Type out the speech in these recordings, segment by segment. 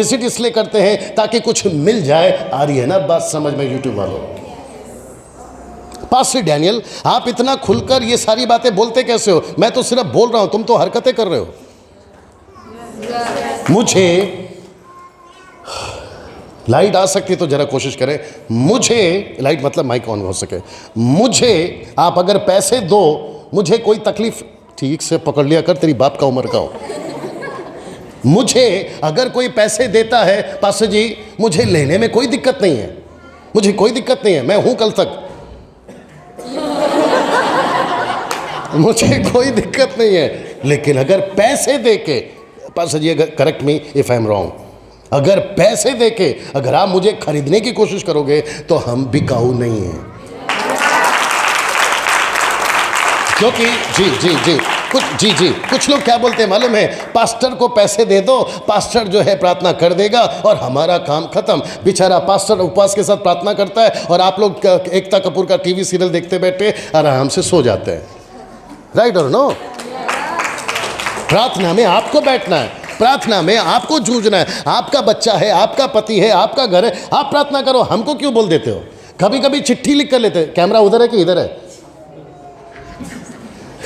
Visit इसलिए करते हैं ताकि कुछ मिल जाए। आ रही है ना बात समझ में यूट्यूब वालों? पास्टर डैनियल, आप इतना खुलकर ये सारी बातें बोलते कैसे हो? मैं तो सिर्फ बोल रहा हूं, तुम तो हरकतें कर रहे हो। मुझे लाइट आ सकती तो जरा कोशिश करें। मुझे लाइट मतलब माइक ऑन हो सके। मुझे आप अगर पैसे दो, मुझे कोई तकलीफ, ठीक से पकड़ लिया कर, तेरी बाप का उम्र का हो। मुझे अगर कोई पैसे देता है पास्टर जी, मुझे लेने में कोई दिक्कत नहीं है, मुझे कोई दिक्कत नहीं है, मैं हूं कल तक, मुझे कोई दिक्कत नहीं है। लेकिन अगर पैसे देके, पास्टर जी अगर correct me if I am wrong, अगर पैसे देके अगर आप मुझे खरीदने की कोशिश करोगे तो हम बिकाऊ नहीं हैं। क्योंकि कुछ लोग क्या बोलते हैं मालूम है? पास्टर को पैसे दे दो, पास्टर जो है प्रार्थना कर देगा और हमारा काम खत्म। बेचारा पास्टर उपवास के साथ प्रार्थना करता है और आप लोग एकता कपूर का टीवी सीरियल देखते बैठे आराम से सो जाते हैं। राइट और नो? प्रार्थना में आपको बैठना है, प्रार्थना में आपको जूझना है। आपका बच्चा है, आपका पति है, आपका घर है, आप प्रार्थना करो। हमको क्यों बोल देते हो? कभी कभी चिट्ठी लिख कर लेते हैं। कैमरा उधर है कि इधर है?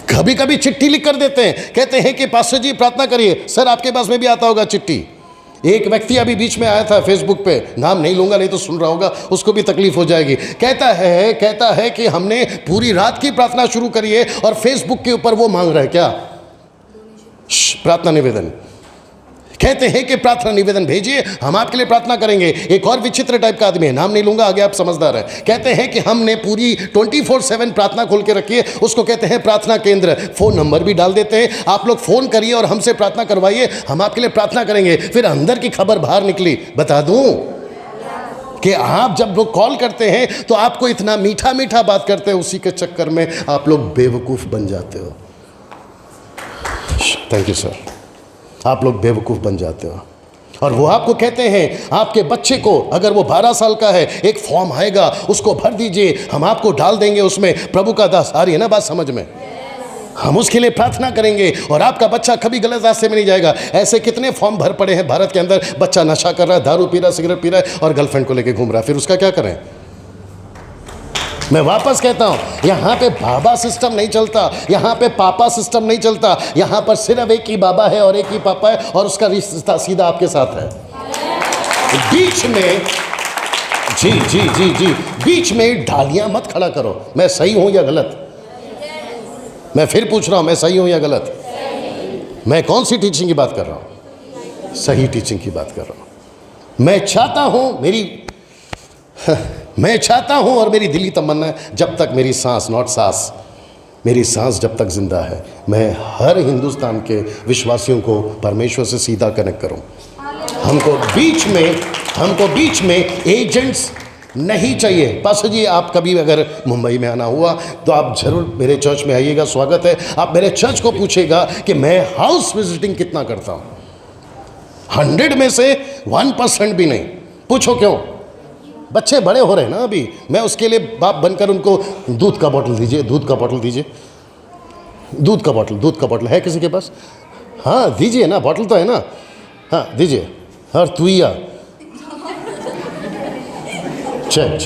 कभी कभी चिट्ठी लिख कर देते हैं, कहते हैं कि पास्टर जी प्रार्थना करिए। सर आपके पास में भी आता होगा चिट्ठी। एक व्यक्ति अभी बीच में आया था फेसबुक पे, नाम नहीं लूंगा नहीं तो सुन रहा होगा, उसको भी तकलीफ हो जाएगी। कहता है कि हमने पूरी रात की प्रार्थना शुरू करी है और फेसबुक के ऊपर वो मांग रहा है क्या? प्रार्थना निवेदन। कहते हैं कि प्रार्थना निवेदन भेजिए, हम आपके लिए प्रार्थना करेंगे। एक और विचित्र टाइप का आदमी है, नाम नहीं लूंगा, आगे आप समझदार है। कहते हैं कि हमने पूरी 24/7 प्रार्थना खोल के रखी है, उसको कहते हैं प्रार्थना केंद्र। फोन नंबर भी डाल देते हैं, आप लोग फोन करिए और हमसे प्रार्थना करवाइए, हम आपके लिए प्रार्थना करेंगे। फिर अंदर की खबर बाहर निकली, बता दूं कि आप जब लोग कॉल करते हैं तो आपको इतना मीठा मीठा बात करते हैं, उसी के चक्कर में आप लोग बेवकूफ़ बन जाते हो। Thank you sir. आप लोग बेवकूफ़ बन जाते हो। और वो आपको कहते हैं आपके बच्चे को, अगर वो 12 साल का है, एक फॉर्म आएगा, उसको भर दीजिए, हम आपको डाल देंगे उसमें प्रभु का दास। आ रही है ना बात समझ में? हम उसके लिए प्रार्थना करेंगे और आपका बच्चा कभी गलत रास्ते में नहीं जाएगा। ऐसे कितने फॉर्म भर पड़े हैं भारत के अंदर। बच्चा नशा कर रहा है, दारू पी रहा है, सिगरेट पी रहा है और गर्लफ्रेंड को लेकर घूम रहा है, फिर उसका क्या करें? मैं वापस कहता हूं, यहाँ पे बाबा सिस्टम नहीं चलता, यहाँ पे पापा सिस्टम नहीं चलता। यहाँ पर सिर्फ एक ही बाबा है और एक ही पापा है और उसका रिश्ता सीधा आपके साथ है। बीच में जी बीच में ढालियां मत खड़ा करो। मैं सही हूं या गलत? मैं फिर पूछ रहा हूं, मैं सही हूं या गलत? मैं कौन सी टीचिंग की बात कर रहा हूं? सही टीचिंग की बात कर रहा हूं। मैं चाहता हूं और मेरी दिली तमन्ना है, जब तक मेरी सांस, नॉट सास, मेरी सांस जब तक जिंदा है, मैं हर हिंदुस्तान के विश्वासियों को परमेश्वर से सीधा कनेक्ट करूं। हमको बीच में एजेंट्स नहीं चाहिए। पास्टर जी आप कभी अगर मुंबई में आना हुआ तो आप जरूर मेरे चर्च में आइएगा, स्वागत है। आप मेरे चर्च को पूछेगा कि मैं हाउस विजिटिंग कितना करता हूं। 100 में से 1% भी नहीं। पूछो क्यों? बच्चे बड़े हो रहे हैं ना अभी, मैं उसके लिए बाप बनकर उनको दूध का बोतल दीजिए, दूध का बोतल है किसी के पास? हाँ दीजिए ना, बोतल तो है ना, हाँ दीजिए। और तुइया चेक।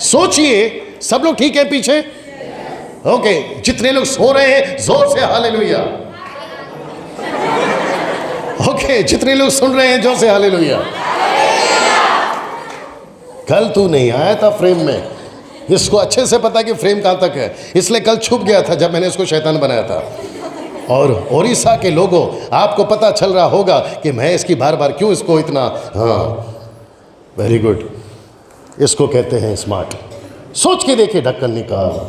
सोचिए सब लोग ठीक है पीछे? ओके, जितने लोग सो रहे हैं जोर से हालेलुया। ओके, जितने लोग सुन रहे हैं जोर से हालेलुया। कल तू नहीं आया था फ्रेम में, इसको अच्छे से पता कि फ्रेम कहां तक है, इसलिए कल छुप गया था जब मैंने इसको शैतान बनाया था। और ओडिशा के लोगों, आपको पता चल रहा होगा कि मैं इसकी बार बार क्यों इसको इतना, हाँ वेरी गुड, इसको कहते हैं स्मार्ट। सोच के देखिए, ढक्कन निकाल,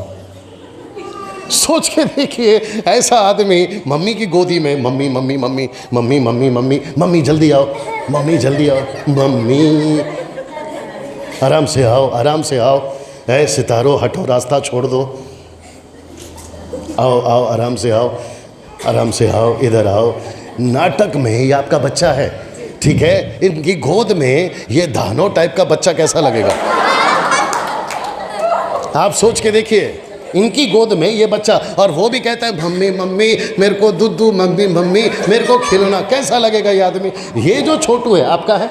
सोच के देखिए ऐसा आदमी मम्मी की गोदी में, mummy mummy mummy mummy mummy mummy mummy जल्दी आओ, मम्मी जल्दी आओ, मम्मी आराम से आओ, आराम से आओ, ऐ सितारों हटो, रास्ता छोड़ दो, आओ आओ, आराम से आओ, आराम से आओ, इधर आओ। नाटक में ये आपका बच्चा है, ठीक है? इनकी गोद में ये दानो टाइप का बच्चा कैसा लगेगा? आप सोच के देखिए, इनकी गोद में ये बच्चा, और वो भी कहता है मम्मी मम्मी मेरे को दुद्धू, मम्मी मम्मी मेरे को खिलौना। कैसा लगेगा ये आदमी? ये जो छोटू है आपका है,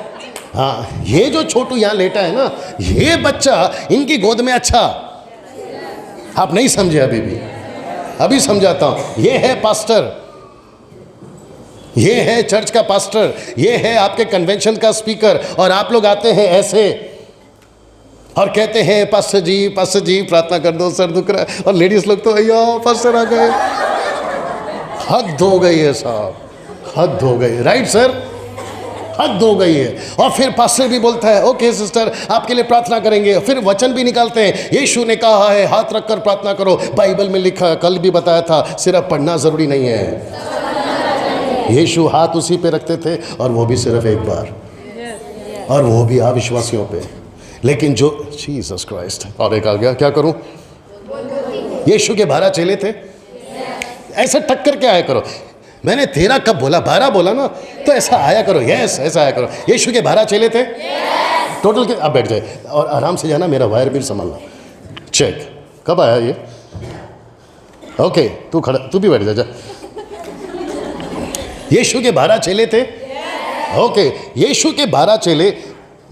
हाँ, ये जो छोटू यहाँ लेटा है ना, ये बच्चा इनकी गोद में। अच्छा, आप नहीं समझे अभी भी, अभी समझाता हूँ। ये है पास्टर, ये है चर्च का पास्टर, ये है आपके कन्वेंशन का स्पीकर, और आप लोग आते हैं ऐसे और कहते हैं पास्टर जी प्रार्थना कर दो, सर दुख रहा है। और लेडीज लोग तो अय्या पास्टर आ गए। हद हो गई है साहब, हद हो गई। राइट सर, हद हो गई है। और फिर पास्टर भी बोलता है ओके सिस्टर आपके लिए प्रार्थना करेंगे, फिर वचन भी निकालते हैं। यीशु ने कहा है हाथ रखकर प्रार्थना करो, बाइबल में लिखा है, कल भी बताया था, सिर्फ पढ़ना जरूरी नहीं है। यीशु हाथ उसी पे रखते थे, और वो भी सिर्फ एक बार, और वो भी अविश्वासियों पे। लेकिन जो जीसस क्राइस्ट, और एक आ गया, क्या करूं? यीशु के 12 चेले थे, ऐसा टक्कर के आया करो। मैंने 13 कब बोला? 12 बोला ना, तो ऐसा आया करो। यस, ऐसा आया करो। यीशु के 12 चेले थे टोटल के। अब बैठ जाए और आराम से जाना, मेरा वायर भी संभालना। चेक कब आया ये? ओके, तू खड़ा, तू भी बैठ जा। यीशु के 12 चेले थे। ओके, यीशु के 12 चेले,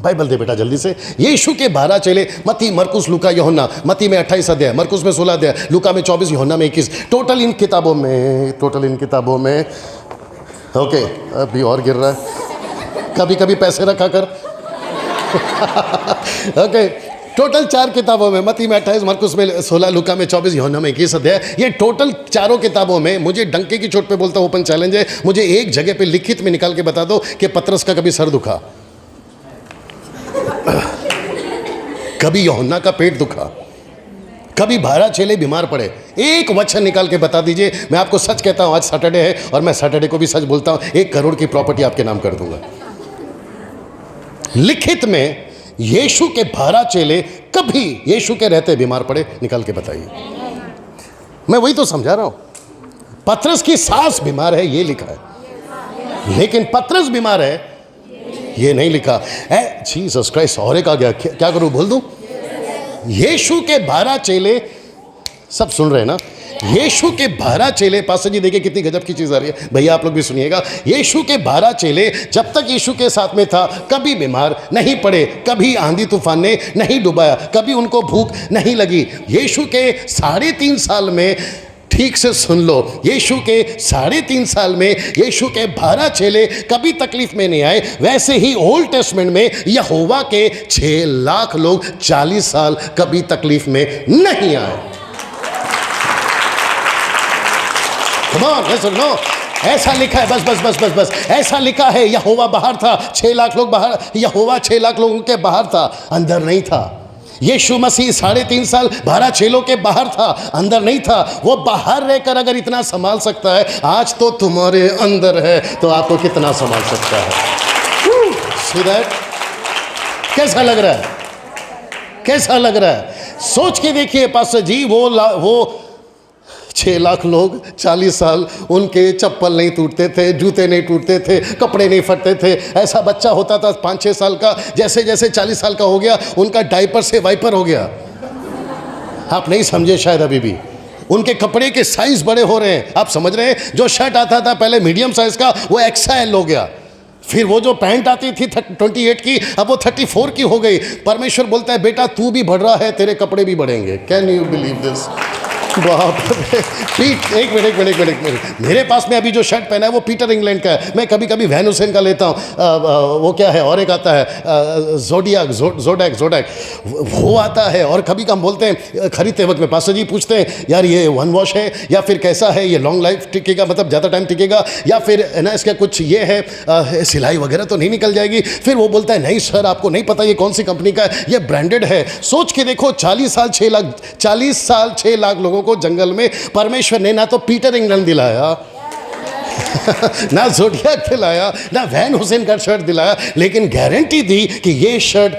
बाइबल दे बेटा जल्दी से। यीशु के 12 चेले, मत्ती, मरकुस, लूका, यूहन्ना। मत्ती में 28 अध्याय, मरकुस में 16 अध्याय, लूका में 24, यूहन्ना में 21। टोटल इन किताबों में ओके, अभी और गिर रहा है, कभी कभी पैसे रखा कर। ओके, टोटल 4 किताबों में, मत्ती में 28, मरकुस में 16, लूका में 24, यूहन्ना में 21 अध्याय। ये टोटल चारों किताबों में, मुझे डंके की चोट पे बोलता हूं, ओपन चैलेंज है, मुझे एक जगह पे लिखित में निकाल के बता दो कि पतरस का कभी सर दुखा, कभी यूहन्ना का पेट दुखा, कभी 12 चेले बीमार पड़े। एक वचन निकाल के बता दीजिए। मैं आपको सच कहता हूं, आज सैटरडे है और मैं सैटरडे को भी सच बोलता हूं, 1 करोड़ की प्रॉपर्टी आपके नाम कर दूंगा। लिखित में यीशु के 12 चेले कभी यीशु के रहते बीमार पड़े? निकाल के बताइए। मैं वही तो समझा रहा हूं। पतरस की सास बीमार है ये लिखा है, लेकिन पतरस बीमार है ये नहीं लिखा है। जीसस क्राइस्ट, और एक आ गया, क्या करूं, बोल दूं? यीशु के 12 चेले, सब सुन रहे हैं ना? यीशु के 12 चेले, पास्टर जी देखिए कितनी गजब की चीज आ रही है, भैया आप लोग भी सुनिएगा। यीशु के 12 चेले जब तक यीशु के साथ में था, कभी बीमार नहीं पड़े, कभी आंधी तूफान ने नहीं डुबाया, कभी उनको भूख नहीं लगी। यीशु के 3.5 साल में, ठीक से सुन लो, यीशु के 3.5 साल में यीशु के 12 चेले कभी तकलीफ में नहीं आए। वैसे ही ओल्ड टेस्टमेंट में यहोवा के 6 लाख लोग 40 साल कभी तकलीफ में नहीं आए। Come on, listen, no. ऐसा लिखा है, बस ऐसा लिखा है। यहोवा बाहर था, 6 लाख लोग बाहर, यहोवा 6 लाख लोगों के बाहर था, अंदर नहीं था। यीशु मसीह 3.5 साल 12 चेलों के बाहर था, अंदर नहीं था। वो बाहर रहकर अगर इतना संभाल सकता है, आज तो तुम्हारे अंदर है, तो आपको कितना संभाल सकता है? See that? कैसा लग रहा है? कैसा लग रहा है? सोच के देखिए पास्टर जी, वो 6 लाख लोग 40 साल, उनके चप्पल नहीं टूटते थे, जूते नहीं टूटते थे, कपड़े नहीं फटते थे। ऐसा बच्चा होता था 5-6 साल का, जैसे जैसे 40 साल का हो गया, उनका डायपर से वाइपर हो गया। आप नहीं समझे शायद अभी भी। उनके कपड़े के साइज बड़े हो रहे हैं। आप समझ रहे हैं? जो शर्ट आता था पहले मीडियम साइज का, वो XL हो गया। फिर वो जो पैंट आती थी 28 की, अब वो 34 की हो गई। परमेश्वर बोलता है बेटा तू भी बढ़ रहा है, तेरे कपड़े भी बढ़ेंगे। Can you believe this? एक मिनट, मेरे पास में अभी जो शर्ट पहना है वो पीटर इंग्लैंड का है। मैं कभी कभी वैन हुसैन का लेता हूँ। वो क्या है, और एक आता है जोडैक, वो आता है। और कभी हम बोलते हैं खरीदते वक्त में, पास्टर जी पूछते हैं यार ये 1 वॉश है या फिर कैसा है, ये लॉन्ग लाइफ टिकेगा, मतलब ज़्यादा टाइम टिकेगा, या फिर ना इसका कुछ ये है सिलाई वगैरह तो नहीं निकल जाएगी? फिर वो बोलता है नहीं सर आपको नहीं पता ये कौन सी कंपनी का है, ये ब्रांडेड है। सोच के देखो, 40 साल 6 लाख लोगों को जंगल में परमेश्वर ने ना तो पीटर इंग्लैंड दिलाया ना जोडियाक दिलाया, ना वैन हुसैन का शर्ट दिलाया, लेकिन गारंटी दी कि ये शर्ट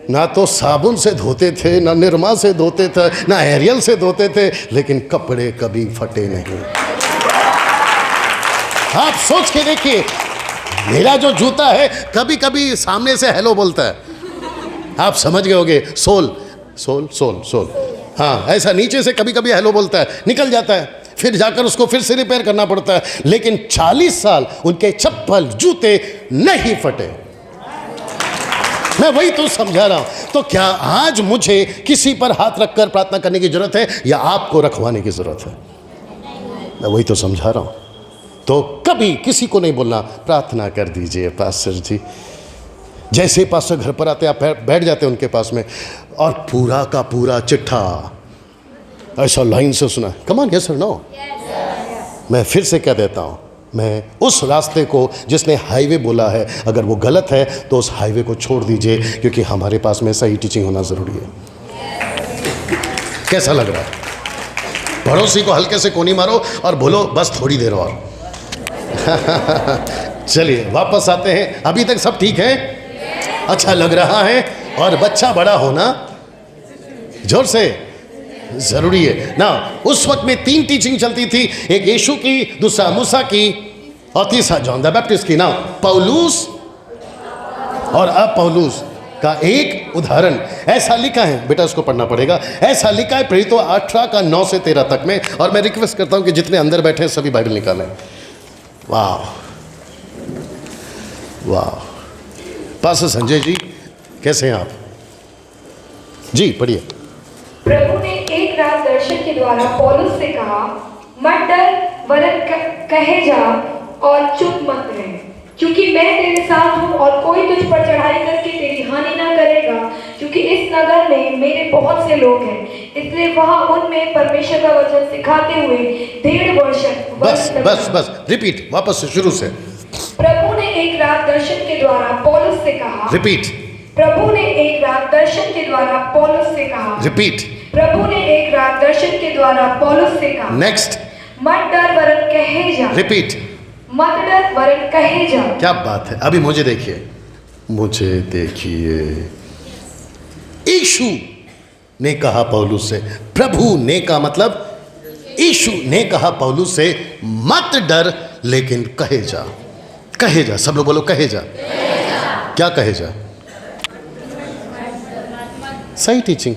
ना तो साबुन से धोते थे, ना निरमा से धोते थे, ना एरियल से धोते थे, लेकिन कपड़े कभी फटे नहीं। आप सोच के देखिए, मेरा जो जूता है कभी कभी सामने से हेलो बोलता है। आप समझ गए होगे, सोल हाँ, ऐसा नीचे से कभी कभी हेलो बोलता है, निकल जाता है, फिर जाकर उसको फिर से रिपेयर करना पड़ता है, लेकिन 40 साल उनके चप्पल जूते नहीं फटे। मैं वही तो समझा रहा हूं। तो क्या आज मुझे किसी पर हाथ रखकर प्रार्थना करने की जरूरत है या आपको रखवाने की जरूरत है? मैं वही तो समझा रहा हूं। तो कभी किसी को नहीं बोलना प्रार्थना कर दीजिए पास्टर जी। जैसे पास्टर घर पर आते आप बैठ जाते हैं उनके पास में और पूरा का पूरा चिट्ठा ऐसा लाइन से सुना, कम ऑन, यस और नो। मैं फिर से कह देता हूं, मैं उस रास्ते को जिसने हाईवे बोला है, अगर वो गलत है तो उस हाईवे को छोड़ दीजिए, क्योंकि हमारे पास में सही टीचिंग होना ज़रूरी है। कैसा लग रहा है? पड़ोसी को हल्के से कोनी मारो और बोलो बस थोड़ी देर और। चलिए वापस आते हैं। अभी तक सब ठीक है? अच्छा लग रहा है? और बच्चा बड़ा होना जोर से जरूरी है ना। उस वक्त में 3 टीचिंग चलती थी, एक यीशु की, दूसरा मूसा की और तीसरा जॉन द बैप्टिस्ट की। ना पौलुस और अब पौलुस का एक उदाहरण ऐसा लिखा है, बेटा उसको पढ़ना पड़ेगा। ऐसा लिखा है प्रेरितों 18 का 9 से 13 तक में। और मैं रिक्वेस्ट करता हूं कि जितने अंदर बैठे हैं सभी बाइबल निकालें। वाह वाह। पास्टर संजय जी कैसे हैं आप? जी पढ़िए। प्रभु ने एक रात दर्शन के द्वारा पौलुस से कहा, मत डर, वरन कहे जा और चुप मत रह, क्योंकि मैं तेरे साथ हूँ और कोई तुझ पर चढ़ाई करके तेरी हानि न करेगा, क्योंकि इस नगर में मेरे बहुत से लोग हैं। इसलिए वहाँ उनमें परमेश्वर का वचन सिखाते हुए 1.5 वर्ष बस रिपीट, वापस से शुरू से। प्रभु ने एक रात दर्शन के द्वारा पौलुस से कहा। रिपीट। प्रभु ने एक रात दर्शन के द्वारा पौलुस से कहा। रिपीट। प्रभु ने एक रात दर्शन के द्वारा पौलुस से कहा। नेक्स्ट। मत डर वरन कहे जा। रिपीट। मत डर वरन कहे जा। क्या बात है। अभी मुझे देखिए, मुझे देखिए। यीशु ने कहा पौलुस से, प्रभु ने का मतलब यीशु ने कहा पौलुस से, मत डर लेकिन कहे जा। कहे जा, सब लोग बोलो कहे जा। क्या कहे जा? सही टीचिंग।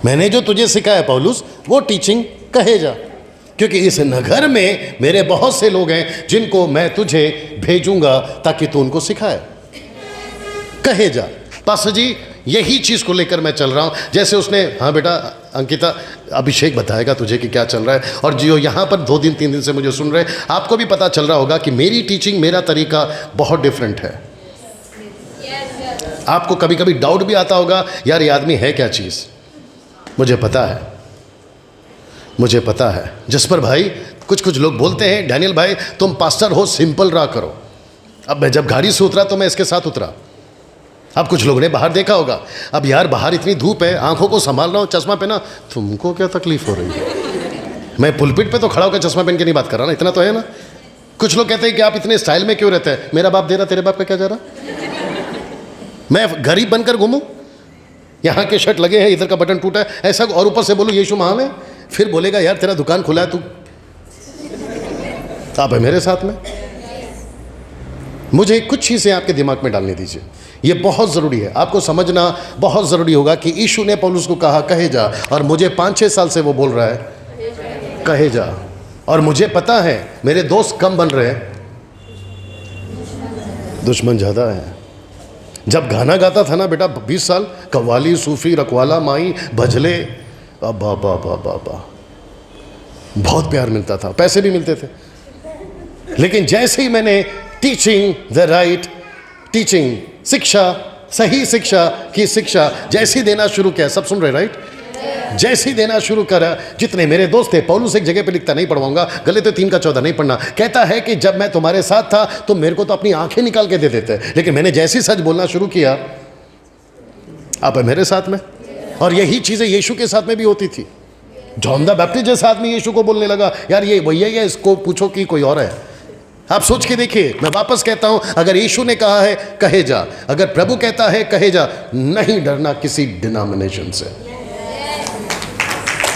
मैंने जो तुझे सिखाया पौलुस, वो टीचिंग कहे जा, क्योंकि इस नगर में मेरे बहुत से लोग हैं जिनको मैं तुझे भेजूंगा ताकि तू उनको सिखाए। कहे जा। पास्टर जी यही चीज़ को लेकर मैं चल रहा हूँ। जैसे उसने, हाँ बेटा अंकिता, अभिषेक बताएगा तुझे कि क्या चल रहा है। और जो यहाँ पर 2 दिन 3 दिन से मुझे सुन रहे हैं, आपको भी पता चल रहा होगा कि मेरी टीचिंग, मेरा तरीका बहुत डिफरेंट है। आपको कभी कभी डाउट भी आता होगा, यार ये आदमी है क्या चीज़। मुझे पता है, मुझे पता है। जसपर भाई, कुछ लोग बोलते हैं डैनियल भाई तुम पास्टर हो, सिंपल रहा करो। अब मैं जब गाड़ी से उतरा तो मैं इसके साथ उतरा। अब कुछ लोगों ने बाहर देखा होगा, अब यार बाहर इतनी धूप है, आंखों को संभाल रहा हूँ, चश्मा पहना, तुमको क्या तकलीफ हो रही है? मैं पुलपिट पे तो खड़ा होकर चश्मा पहन के नहीं बात कर रहा ना, इतना तो है ना। कुछ लोग कहते हैं कि आप इतने स्टाइल में क्यों रहते हैं? मेरा बाप दे रहा, तेरे बाप का क्या जा रहा? मैं गरीब बनकर घूमूं? यहाँ के शर्ट लगे हैं, इधर का बटन टूटा है, ऐसा, और ऊपर से बोलूँ यीशु महान है, फिर बोलेगा यार तेरा दुकान खुला है, तू आप है मेरे साथ में। मुझे कुछ चीज़ें आपके दिमाग में डालने दीजिए, ये बहुत ज़रूरी है, आपको समझना बहुत ज़रूरी होगा कि यीशु ने पौलुस को कहा कहे जा, और मुझे 5-6 साल से वो बोल रहा है कहे जा। और मुझे पता है मेरे दोस्त कम बन रहे हैं, दुश्मन ज़्यादा है। जब गाना गाता था ना बेटा 20 साल, कव्वाली, सूफी, रखवाला, माई, भजले, बाबा बाबा बाबा, बहुत प्यार मिलता था, पैसे भी मिलते थे। लेकिन जैसे ही मैंने टीचिंग द राइट टीचिंग, शिक्षा, सही शिक्षा की शिक्षा जैसी देना शुरू किया, सब सुन रहे राइट, जैसी देना शुरू करा, जितने मेरे दोस्त थे, पौलुस एक जगह पे लिखता, नहीं पढ़वाऊंगा, गलती 3:14 नहीं पढ़ना, कहता है कि जब मैं तुम्हारे साथ था तो मेरे को तो अपनी आंखें निकाल के दे देते, लेकिन मैंने जैसी सच बोलना शुरू किया, आप है मेरे साथ में। और यही चीज़ें यीशु के साथ में भी होती थी। जॉन द बैप्टिस्ट जैसा आदमी यीशु को बोलने लगा, यार ये भैया है, इसको पूछो कि कोई और है। आप सोच के देखिए, मैं वापस कहता हूं, अगर यीशु ने कहा है कहे जा, अगर प्रभु कहता है कहे जा, नहीं डरना किसी डिनोमिनेशन से।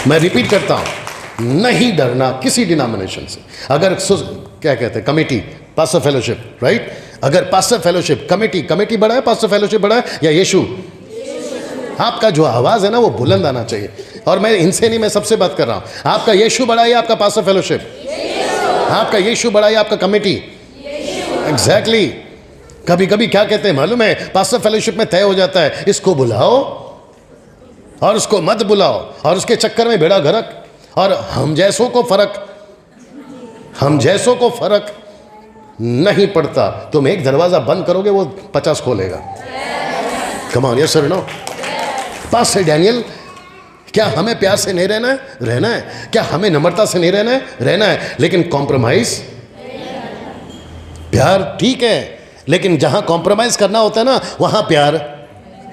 मैं रिपीट करता हूं, नहीं डरना किसी डिनोमिनेशन से। अगर क्या कहते हैं, कमेटी, पास्टर फेलोशिप, राइट, अगर पास्टर फेलोशिप कमेटी बड़ा है, पास्टर फेलोशिप बड़ा है, या यीशु? आपका जो आवाज़ है ना वो बुलंद आना चाहिए। और मैं इनसे नहीं, मैं सबसे बात कर रहा हूँ। आपका यीशु बड़ा है, आपका पास्टर फेलोशिप, आपका यीशु बड़ा है, आपका कमेटी, एग्जैक्टली। कभी कभी क्या कहते हैं मालूम है, पास्टर फेलोशिप में तय हो जाता है इसको बुलाओ और उसको मत बुलाओ, और उसके चक्कर में बेड़ा गर्क। और हम जैसों को फर्क नहीं पड़ता। तुम एक दरवाजा बंद करोगे वो 50 खोलेगा। Come on, yes sir, no. Pastor Daniel, क्या हमें प्यार से नहीं रहना है? रहना है। क्या हमें नम्रता से नहीं रहना है? रहना है। लेकिन कॉम्प्रोमाइज, प्यार ठीक है, लेकिन जहां कॉम्प्रोमाइज करना होता है ना वहां प्यार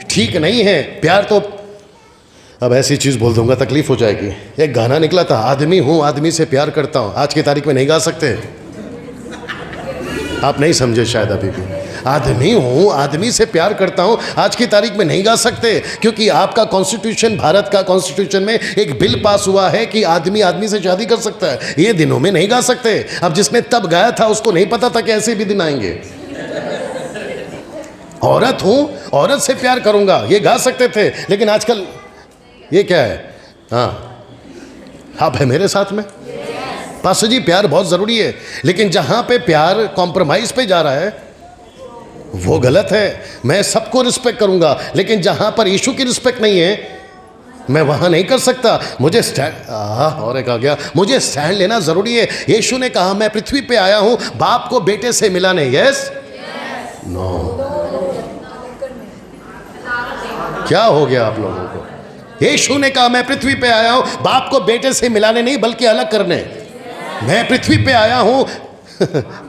ठीक नहीं है। प्यार तो, अब ऐसी चीज बोल दूंगा तकलीफ हो जाएगी। एक गाना निकला था, आदमी हूं आदमी से प्यार करता हूं, आज की तारीख में नहीं गा सकते। आप नहीं समझे शायद अभी भी। आदमी हूं आदमी से प्यार करता हूं, आज की तारीख में नहीं गा सकते, क्योंकि आपका कॉन्स्टिट्यूशन, भारत का कॉन्स्टिट्यूशन में एक बिल पास हुआ है कि आदमी आदमी से शादी कर सकता है। ये दिनों में नहीं गा सकते। अब जिसने तब गाया था उसको नहीं पता था कि ऐसे भी दिन आएंगे। औरत हूं औरत से प्यार करूंगा, ये गा सकते थे, लेकिन आजकल ये क्या है? हाँ, आप है मेरे साथ में। पास्टर जी प्यार बहुत जरूरी है, लेकिन जहां पे प्यार कॉम्प्रोमाइज पे जा रहा है वो गलत है। मैं सबको रिस्पेक्ट करूंगा, लेकिन जहां पर यीशु की रिस्पेक्ट नहीं है मैं वहां नहीं कर सकता। मुझे स्टैंड, और एक आ गया, मुझे स्टैंड लेना जरूरी है। यीशु ने कहा मैं पृथ्वी पे आया हूं बाप को बेटे से मिलाने। यस, नो, क्या हो गया आप लोगों को? यीशु ने कहा मैं पृथ्वी पे आया हूं बाप को बेटे से मिलाने नहीं, बल्कि अलग करने। मैं पृथ्वी पे आया हूं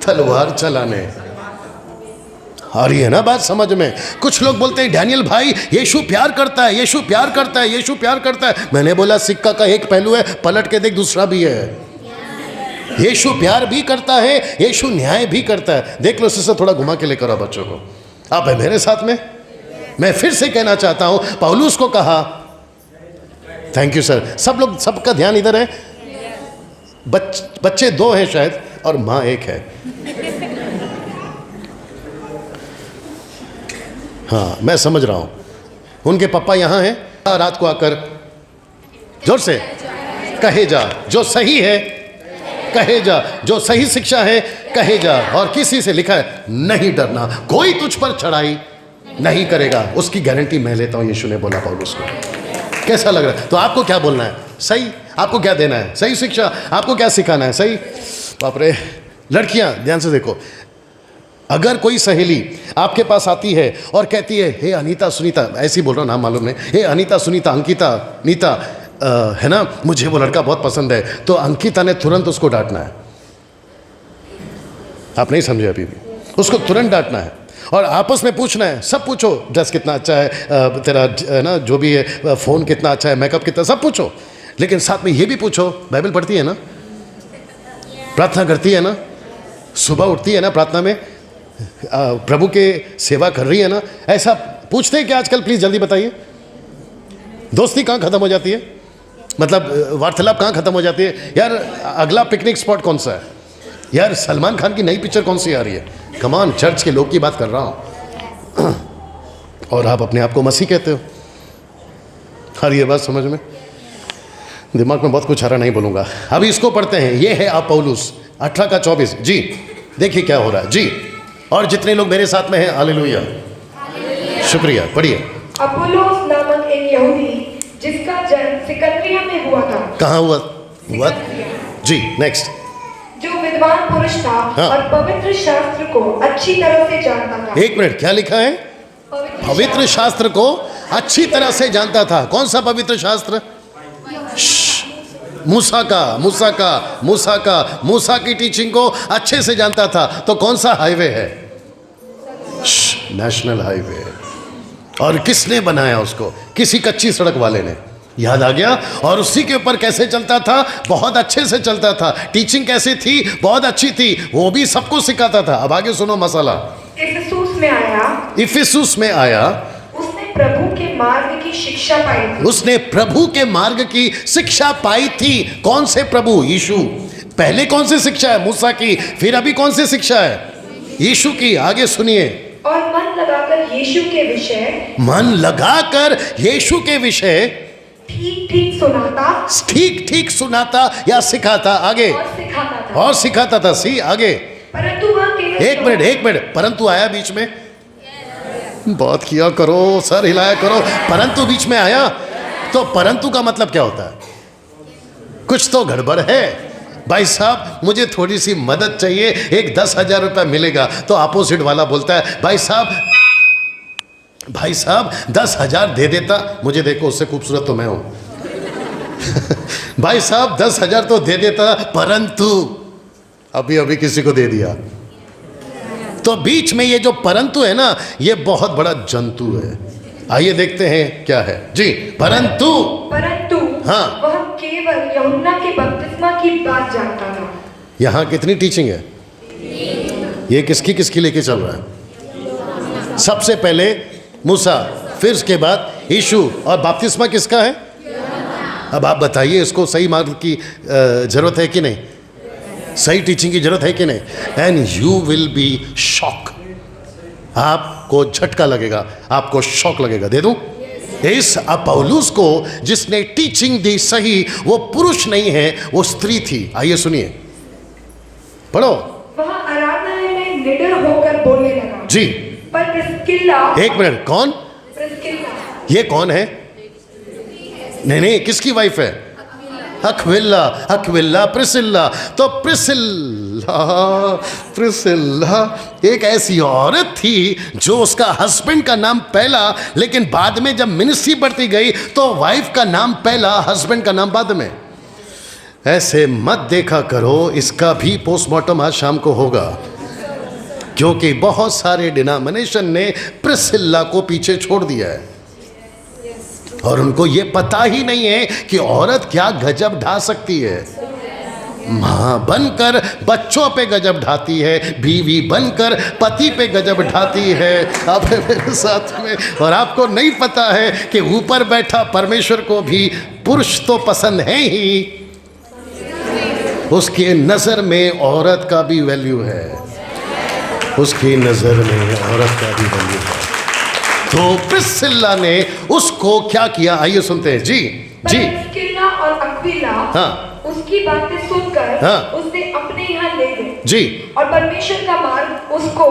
तलवार चलाने। आ रही है ना बात समझ में? कुछ लोग बोलते हैं डैनियल भाई यीशु प्यार करता है, यीशु प्यार करता है, यीशु प्यार करता है। मैंने बोला सिक्का का एक पहलू है, पलट के देख दूसरा भी है। यीशु प्यार भी करता है, यीशु न्याय भी करता है। देख लो, इससे थोड़ा घुमा के लेकर आओ बच्चों को। आप है मेरे साथ में। मैं फिर से कहना चाहता हूं, पौलुस को कहा, थैंक यू सर, सब लोग, सबका ध्यान इधर है। बच्चे 2 हैं शायद और माँ 1 है। हाँ, मैं समझ रहा हूं। उनके पापा यहां हैं। रात को आकर जोर से कहे जा जो सही है, कहे जा जो सही शिक्षा है, कहे जा। और किसी से लिखा है नहीं डरना, कोई तुझ पर चढ़ाई नहीं करेगा, उसकी गारंटी मैं लेता हूं। यीशु ने बोला पौलुस को। कैसा लग रहा है? तो आपको क्या बोलना है? सही। आपको क्या देना है? सही शिक्षा। आपको क्या सिखाना है? सही। बाप रे, लड़कियां ध्यान से देखो, अगर कोई सहेली आपके पास आती है और कहती है हे अनीता सुनीता, ऐसी बोल रहा हूँ, नाम मालूम नहीं, हे अनीता सुनीता अंकिता नीता, है ना, मुझे वो लड़का बहुत पसंद है, तो अंकिता ने तुरंत उसको डांटना है। आप नहीं समझे अभी भी? उसको तुरंत डांटना है और आपस में पूछना है। सब पूछो, ड्रेस कितना अच्छा है तेरा, ना जो भी है, फ़ोन कितना अच्छा है, मेकअप कितना, सब पूछो। लेकिन साथ में ये भी पूछो, बाइबल पढ़ती है ना, प्रार्थना करती है ना, सुबह उठती है ना, प्रार्थना में प्रभु के सेवा कर रही है ना। ऐसा पूछते हैं कि आजकल? प्लीज़ जल्दी बताइए। दोस्ती कहाँ ख़त्म हो जाती है? मतलब वार्तालाप कहाँ ख़त्म हो जाती है? यार अगला पिकनिक स्पॉट कौन सा है? यार सलमान खान की नई पिक्चर कौन सी आ रही है? कम ऑन, चर्च के लोग की बात कर रहा हूँ। और आप अपने आप को मसीह कहते हो। हर ये बात समझ में, दिमाग में बहुत कुछ आ रहा, नहीं बोलूँगा। अभी इसको पढ़ते हैं। ये है आप पौलुस 18:24 जी। देखिए क्या हो रहा है जी। और जितने लोग मेरे साथ में हैं, हालेलुया, शुक्रिया। पढ़िए। अपोलोस नामक एक यहूदी जिसका जन्म सिकंदरिया में हुआ था। कहाँ हुआ? जी, नेक्स्ट। जो विद्वान पुरुष था हाँ। और पवित्र शास्त्र को अच्छी तरह से जानता था। 1 मिनट, क्या लिखा है? पवित्र शास्त्र को अच्छी तरह से जानता था। कौन सा पवित्र शास्त्र? मूसा की टीचिंग को अच्छे से जानता था। तो कौन सा हाईवे है? National highway. और किसने बनाया उसको? किसी कच्ची सड़क वाले ने। याद आ गया? और उसी के ऊपर कैसे चलता था? बहुत अच्छे से चलता था। टीचिंग कैसे थी? बहुत अच्छी थी। वो भी सबको सिखाता था। अब आगे सुनो मसाला। इफिसुस में आया। उसने प्रभु के मार्ग की शिक्षा पाई थी। उसने प्रभु के मार्ग की शिक्षा पाई थी। कौन से प्रभु? यीशु। पहले कौन सी शिक्षा है? मूसा की। फिर अभी कौन सी शिक्षा है? यीशु की। आगे सुनिए। और मन लगाकर यीशु के विषय मन लगाकर यीशु के विषय ठीक ठीक सुनाता या सिखाता। आगे और सिखाता था। सी आगे। परंतु वह केवल एक मिनट परंतु आया बीच में। बहुत किया करो, सर हिलाया करो। परंतु बीच में आया तो परंतु का मतलब क्या होता है? कुछ तो गड़बड़ है भाई साहब, मुझे थोड़ी सी मदद चाहिए। एक 10,000 रुपया मिलेगा तो अपोजिट वाला बोलता है भाई साहब 10,000 दे देता। मुझे देखो, उससे खूबसूरत तो मैं हूं। भाई साहब 10,000 तो दे देता, परंतु अभी अभी किसी को दे दिया। तो बीच में ये जो परंतु है ना, ये बहुत बड़ा जंतु है। आइए देखते हैं क्या है जी। परंतु हाँ, वह केवल यूहन्ना के बपतिस्मा की बात जानता था। यहां कितनी टीचिंग है? ये किसकी लेके चल रहा है? सबसे पहले मूसा, फिर उसके बाद यीशु, और बपतिस्मा किसका है? अब आप बताइए, इसको सही मार्ग की जरूरत है कि नहीं? सही टीचिंग की जरूरत है कि नहीं? And you will be shock. आपको झटका लगेगा, आपको शॉक लगेगा। दे दूं? इस अपौलुस को जिसने टीचिंग दी सही, वो पुरुष नहीं है, वो स्त्री थी। आइए सुनिए, पढ़ो। वह आराधनालय में निडर होकर बोलने लगा जी। पर प्रिस्किल्ला, एक मिनट, कौन? प्रिस्किल्ला। ये कौन है? नहीं, किसकी वाइफ है? अक्विला, प्रिसिल्ला। तो प्रिसिल्ला एक ऐसी औरत थी जो उसका हस्बैंड का नाम पहला, लेकिन बाद में जब मिनिस्ट्री बढ़ती गई तो वाइफ का नाम पहला, हस्बैंड का नाम बाद में। ऐसे मत देखा करो, इसका भी पोस्टमार्टम आज शाम को होगा, क्योंकि बहुत सारे डिनोमिनेशन ने प्रिसिल्ला को पीछे छोड़ दिया है और उनको ये पता ही नहीं है कि औरत क्या गजब ढा सकती है। मां बनकर बच्चों पे गजब ढाती है, बीवी बनकर पति पे गजब ढाती है। आप मेरे साथ में, और आपको नहीं पता है कि ऊपर बैठा परमेश्वर को भी पुरुष तो पसंद है ही, उसकी नजर में औरत का भी वैल्यू है। उसकी नजर में औरत का भी वैल्यू है। तो प्रिस्किल्ला ने उसको क्या किया? आइए सुनते हैं जी। प्रिस्किल्ला और अक्विला हाँ, उसकी बातें सुनकर हाँ, उसे अपने यहाँ ले गए जी, और परमेश्वर का मार्ग उसको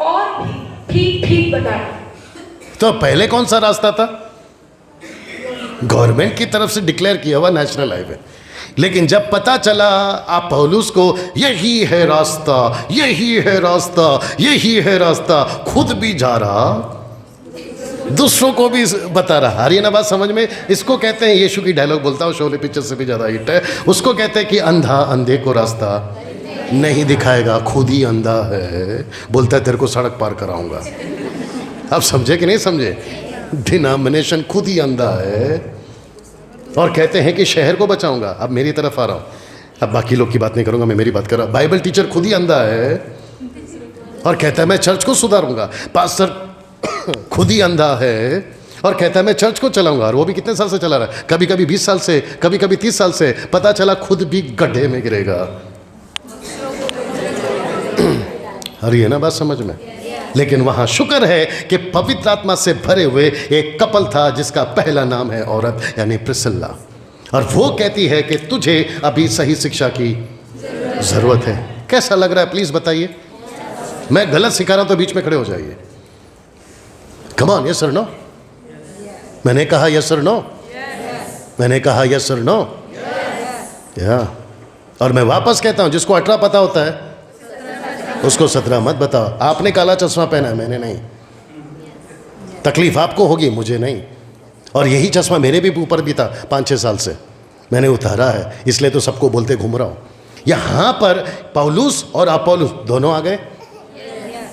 और भी ठीक बताया। तो पहले कौन सा रास्ता था? गवर्नमेंट की तरफ से डिक्लेयर किया हुआ नेशनल हाईवे। लेकिन जब पता चला आप पौलुस को यही है रास्ता, यही है रास्ता, यही है रास्ता, खुद भी जा रहा, दूसरों को भी बता रहा। आ रही है ना बात समझ में? इसको कहते हैं, यीशु की डायलॉग बोलता हूँ, शोले पिक्चर से भी ज़्यादा हिट है। उसको कहते हैं कि अंधा अंधे को रास्ता नहीं दिखाएगा, खुद ही अंधा है, बोलता है तेरे को सड़क पार कराऊंगा। अब समझे कि नहीं समझे? डिनोमिनेशन खुद ही अंधा है और कहते हैं कि शहर को बचाऊंगा। अब मेरी तरफ आ रहा हूँ, अब बाकी लोग की बात नहीं करूंगा, मैं मेरी बात कर रहा हूँ। बाइबल टीचर खुद ही अंधा है और कहता है मैं चर्च को सुधारूंगा। पास्टर खुद ही अंधा है और कहता है मैं चर्च को चलाऊंगा, और वो भी कितने साल से चला रहा है? कभी कभी 20 साल से, कभी कभी 30 साल से। पता चला खुद भी गड्ढे में गिरेगा। अरे है ना बात समझ में? लेकिन वहां शुक्र है कि पवित्र आत्मा से भरे हुए एक कपल था जिसका पहला नाम है औरत, यानी प्रिस्किल्ला, और वो कहती है कि तुझे अभी सही शिक्षा की जरूरत है। कैसा लग रहा है प्लीज बताइए? मैं गलत सिखा रहा हूं तो बीच में खड़े हो जाइए। कम ऑन, यस और नो? मैंने कहा यस और नो? मैंने कहा यस और नो? या, और मैं वापस कहता हूं, जिसको 18 पता होता है उसको 17 मत बताओ। आपने काला चश्मा पहना है, मैंने नहीं। तकलीफ आपको होगी, मुझे नहीं। और यही चश्मा मेरे भी ऊपर भी था 5-6 साल से, मैंने उतारा है, इसलिए तो सबको बोलते घूम रहा हूं। यहां पर पौलुस और अपोलोस दोनों आ गए।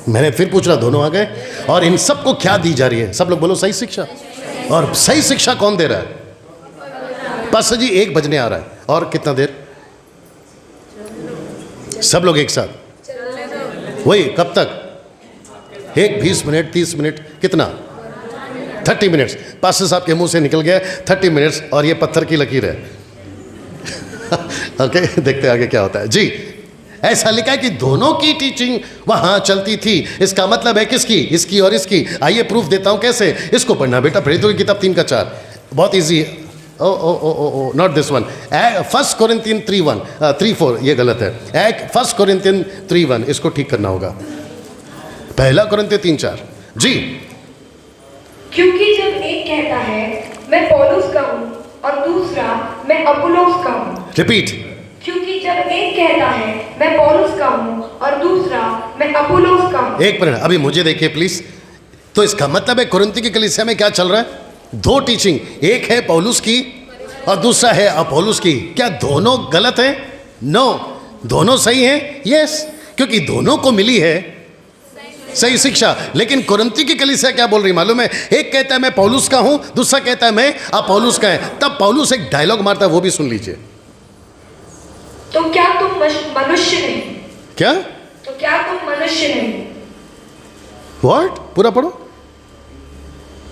मैंने फिर पूछ रहा, दोनों आ गए। और इन सबको क्या दी जा रही है? सब लोग बोलो सही शिक्षा। और सही शिक्षा कौन दे रहा है? पास्टर जी 1 बजने आ रहा है, और कितना देर? सब लोग एक साथ वही, कब तक? 20 मिनट, 30 मिनट, कितना? 30 मिनट्स। पास्टर साहब के मुंह से निकल गया 30 मिनट्स, और ये पत्थर की लकीर है। ओके, देखते आगे क्या होता है जी। ऐसा लिखा है कि दोनों की टीचिंग वहां चलती थी। इसका मतलब है किसकी? इसकी और इसकी। आइए प्रूफ देता हूं कैसे। इसको पढ़ना बेटा, प्रेरितों की किताब 3:4, बहुत इजी है। ओ ओ ओ ओ oh not this one. 1 Corinthian 3:4 ये गलत है। 1 कोरिन्थियन 3:1 इसको ठीक करना होगा। 1 कोरिन्थियन 3:4 जी। क्योंकि जब एक कहता है मैं पौलुस का हूँ और दूसरा मैं अपुल्लोस का हूँ। रिपीट। क्योंकि जब एक कहता है मैं पौलुस का हूँ और दूसरा मैं अपुल्लोस का हूँ। एक मिनट, अभी मुझे देखिए प्लीज। तो इसका मतलब है कुरिन्थी की कलीसिया में क्या चल रहा है? दो टीचिंग, एक है पौलुस की और दूसरा है अपोलोस की। क्या दोनों गलत है? नो, दोनों सही हैं। यस, क्योंकि दोनों को मिली है सही शिक्षा। लेकिन कुरिन्थी की कलीसिया क्या बोल रही मालूम है? एक कहता है मैं पौलुस का हूं, दूसरा कहता है मैं अपोलोस का है। तब पौलुस एक डायलॉग मारता है, वो भी सुन लीजिए। तो क्या तुम मनुष्य नहीं? क्या? तो क्या तुम मनुष्य नहीं? व्हाट? पूरा पढ़ो।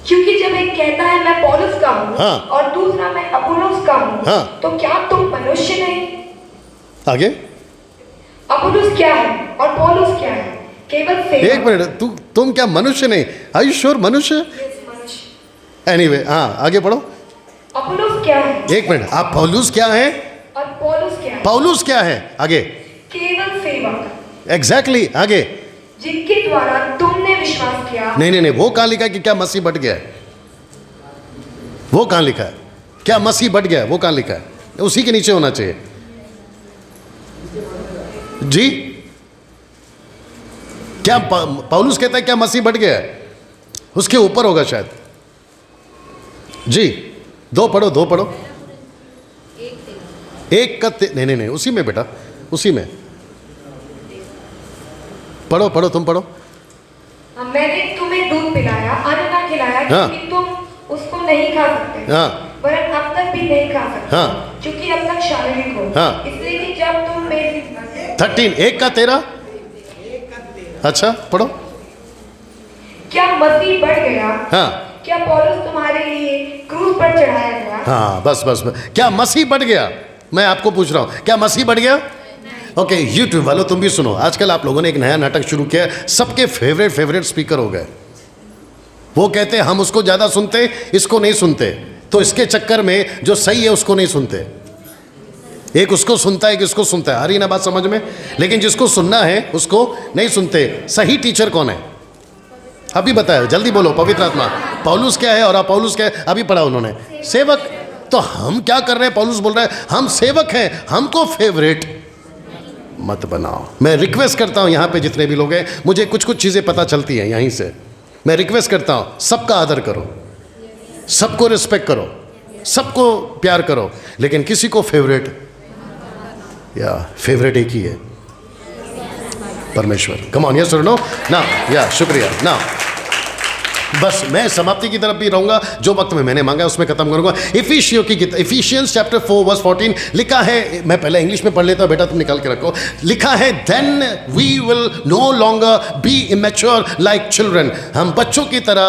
क्योंकि जब एक कहता है मैं पौलुस का हूँ हाँ। और दूसरा मैं अपुल्लोस का हूँ, हाँ। तो क्या तुम मनुष्य नहीं? आगे। अपुल्लोस क्या है और पौलुस क्या है? केवल सेवक। एक मिनट, तुम क्या मनुष्य नहीं? आर यू श्योर मनुष्य? मनुष्य। एनीवे, हाँ आगे पढ़ो। अपुल्लोस क्या है एक मिनट, आप पौलुस क्या है और पौलुस क्या है? पौलुस क्या है? आगे। केवल सेवक, एग्जैक्टली आगे। जिनके द्वारा तुमने विश्वास किया। नहीं, वो कहाँ लिखा है कि क्या मसीह बढ़ गया है? वो कहाँ लिखा है? क्या मसीह बढ़ गया है? वो कहाँ लिखा है? उसी के नीचे होना चाहिए जी। क्या पौलुस कहता है क्या मसीह बढ़ गया है? उसके ऊपर होगा शायद जी। दो पढ़ो। एक का नहीं, उसी में बेटा, उसी में पढ़ो, तुम पढ़ो। मैंने तुम्हें दूध पिलाया, अन्न न खिलाया, हाँ। क्योंकि तुम उसको नहीं खा सकते, हाँ। वरन अब तक भी नहीं खा सकते, हाँ। क्योंकि अब तक शारीरिक हो। हाँ। इसलिए कि जब तुम मेरी 13 1 का 13। अच्छा पढ़ो। क्या मसीह बढ़ गया? हाँ। क्या पौलुस तुम्हारे लिए क्रूस पर चढ़ाया गया? हाँ बस। क्या मसीह बढ़ गया? मैं आपको पूछ रहा हूं, क्या मसीह बढ़ गया? ओके, यूट्यूब वालों तुम भी सुनो। आजकल आप लोगों ने एक नया नाटक शुरू किया, सबके फेवरेट स्पीकर हो गए। वो कहते हैं हम उसको ज़्यादा सुनते, इसको नहीं सुनते, तो इसके चक्कर में जो सही है उसको नहीं सुनते। एक उसको सुनता है, एक इसको सुनता है। आ रही ना बात समझ में? लेकिन जिसको सुनना है उसको नहीं सुनते। सही टीचर कौन है? अभी बताया, जल्दी बोलो। पवित्र आत्मा। पौलुस क्या है और अपोलोस क्या है? अभी पढ़ा उन्होंने। सेवक। तो हम क्या कर रहे हैं? पौलुस बोल रहा है हम सेवक हैं, हमको फेवरेट मत बनाओ। मैं रिक्वेस्ट करता हूं यहाँ पे जितने भी लोग हैं, मुझे कुछ चीज़ें पता चलती हैं यहीं से। मैं रिक्वेस्ट करता हूं सबका आदर करो, सबको रिस्पेक्ट करो, सबको प्यार करो, लेकिन किसी को फेवरेट एक ही है, परमेश्वर। कम ऑन, यस और नो ना? या शुक्रिया ना। बस मैं समाप्ति की तरफ भी रहूंगा। जो वक्त में मैंने मांगा उसमें खत्म करूंगा। इफिशियंस चैप्टर 4 वर्स 14 लिखा है। मैं पहले इंग्लिश में पढ़ लेता हूं, बेटा तुम निकाल के रखो। लिखा है then we will no longer be immature like children. हम बच्चों की तरह